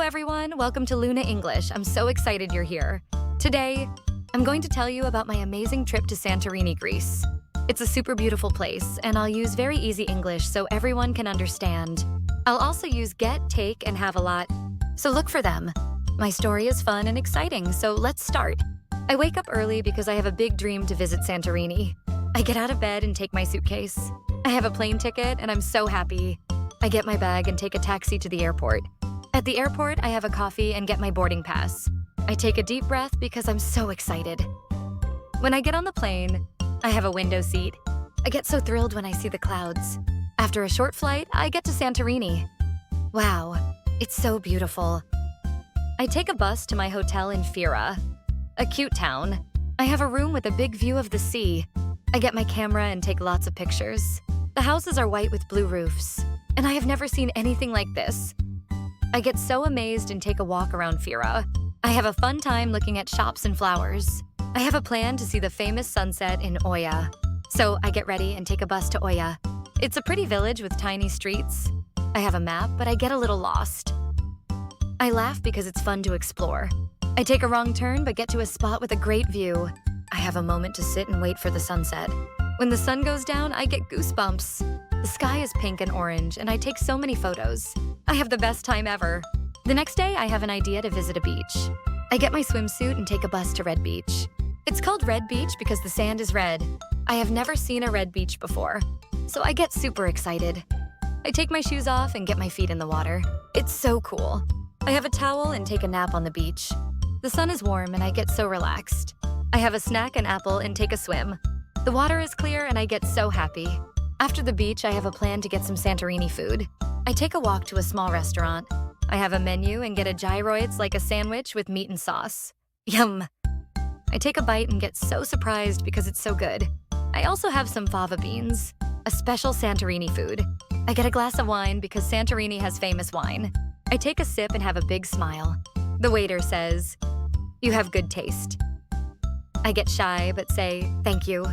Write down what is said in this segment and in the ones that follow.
everyone, welcome to Luna English. I'm so excited you're here. Today, I'm going to tell you about my amazing trip to Santorini, Greece. It's a super beautiful place, and I'll use very easy English so everyone can understand. I'll also use get, take, and have a lot, so look for them. My story is fun and exciting, so let's start. I wake up early because I have a big dream to visit Santorini. I get out of bed and take my suitcase. I have a plane ticket, and I'm so happy. I get my bag and take a taxi to the airport. At the airport, I have a coffee and get my boarding pass. I take a deep breath because I'm so excited. When I get on the plane, I have a window seat. I get so thrilled when I see the clouds. After a short flight, I get to Santorini. Wow, it's so beautiful. I take a bus to my hotel in Fira, a cute town. I have a room with a big view of the sea. I get my camera and take lots of pictures. The houses are white with blue roofs, and I have never seen anything like this. I get so amazed and take a walk around Fira. I have a fun time looking at shops and flowers. I have a plan to see the famous sunset in Oya. So I get ready and take a bus to Oya. It's a pretty village with tiny streets. I have a map, but I get a little lost. I laugh because it's fun to explore. I take a wrong turn but get to a spot with a great view. I have a moment to sit and wait for the sunset. When the sun goes down, I get goosebumps. The sky is pink and orange, and I take so many photos. I have the best time ever. The next day, I have an idea to visit a beach. I get my swimsuit and take a bus to Red Beach. It's called Red Beach because the sand is red. I have never seen a red beach before, so I get super excited. I take my shoes off and get my feet in the water. It's so cool. I have a towel and take a nap on the beach. The sun is warm and I get so relaxed. I have a snack and apple and take a swim. The water is clear and I get so happy. After the beach, I have a plan to get some Santorini food. I take a walk to a small restaurant. I have a menu and get a gyroids like a sandwich with meat and sauce. Yum! I take a bite and get so surprised because it's so good. I also have some fava beans, a special Santorini food. I get a glass of wine because Santorini has famous wine. I take a sip and have a big smile. The waiter says, "You have good taste." I get shy but say, "Thank you."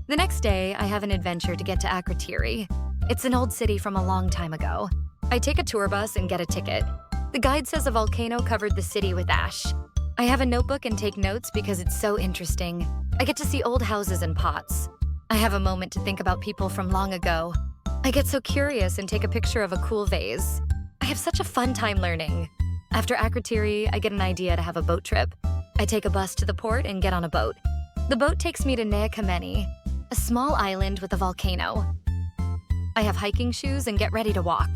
The next day, I have an adventure to get to Akrotiri. It's an old city from a long time ago. I take a tour bus and get a ticket. The guide says a volcano covered the city with ash. I have a notebook and take notes because it's so interesting. I get to see old houses and pots. I have a moment to think about people from long ago. I get so curious and take a picture of a cool vase. I have such a fun time learning. After Akrotiri, I get an idea to have a boat trip. I take a bus to the port and get on a boat. The boat takes me to Nea Kameni, a small island with a volcano. I have hiking shoes and get ready to walk.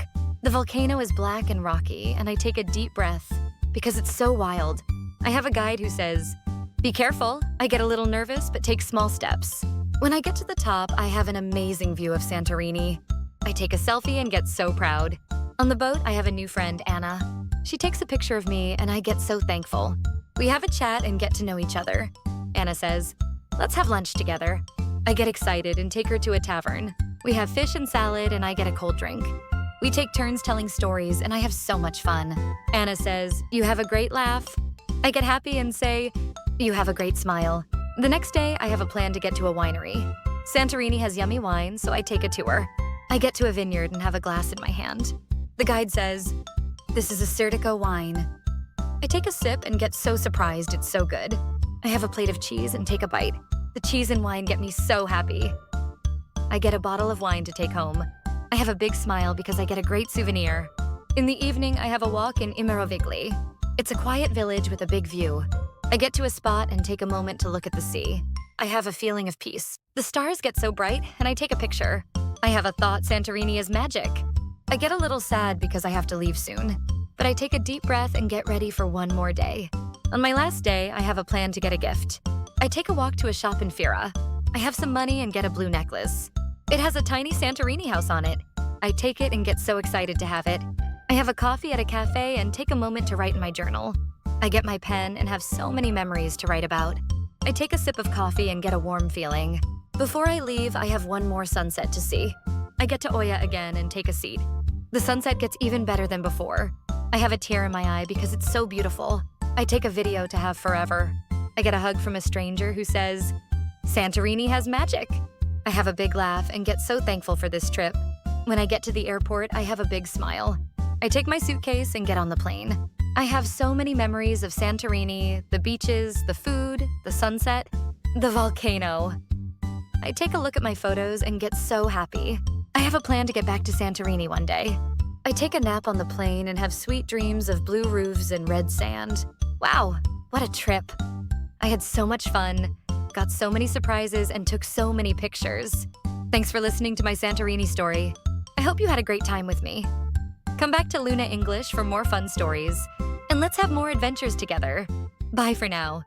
The volcano is black and rocky, and I take a deep breath because it's so wild. I have a guide who says, "Be careful." I get a little nervous but take small steps. When I get to the top, I have an amazing view of Santorini. I take a selfie and get so proud. On the boat, I have a new friend, Anna. She takes a picture of me, and I get so thankful. We have a chat and get to know each other. Anna says, "Let's have lunch together." I get excited and take her to a tavern. We have fish and salad, and I get a cold drink. We take turns telling stories, and I have so much fun. Anna says, "You have a great laugh." I get happy and say, "You have a great smile." The next day, I have a plan to get to a winery. Santorini has yummy wine, so I take a tour. I get to a vineyard and have a glass in my hand. The guide says, "This is a Sertico wine." I take a sip and get so surprised it's so good. I have a plate of cheese and take a bite. The cheese and wine get me so happy. I get a bottle of wine to take home. I have a big smile because I get a great souvenir. In the evening, I have a walk in Imirovigli. It's a quiet village with a big view. I get to a spot and take a moment to look at the sea. I have a feeling of peace. The stars get so bright, and I take a picture. I have a thought Santorini is magic. I get a little sad because I have to leave soon, but I take a deep breath and get ready for one more day. On my last day, I have a plan to get a gift. I take a walk to a shop in Fira. I have some money and get a blue necklace. It has a tiny Santorini house on it. I take it and get so excited to have it. I have a coffee at a cafe and take a moment to write in my journal. I get my pen and have so many memories to write about. I take a sip of coffee and get a warm feeling. Before I leave, I have one more sunset to see. I get to Oya again and take a seat. The sunset gets even better than before. I have a tear in my eye because it's so beautiful. I take a video to have forever. I get a hug from a stranger who says, "Santorini has magic." I have a big laugh and get so thankful for this trip. When I get to the airport, I have a big smile. I take my suitcase and get on the plane. I have so many memories of Santorini, the beaches, the food, the sunset, the volcano. I take a look at my photos and get so happy. I have a plan to get back to Santorini one day. I take a nap on the plane and have sweet dreams of blue roofs and red sand. Wow, what a trip. I had so much fun, got so many surprises, and took so many pictures. Thanks for listening to my Santorini story. I hope you had a great time with me. Come back to Luna English for more fun stories, and let's have more adventures together. Bye for now.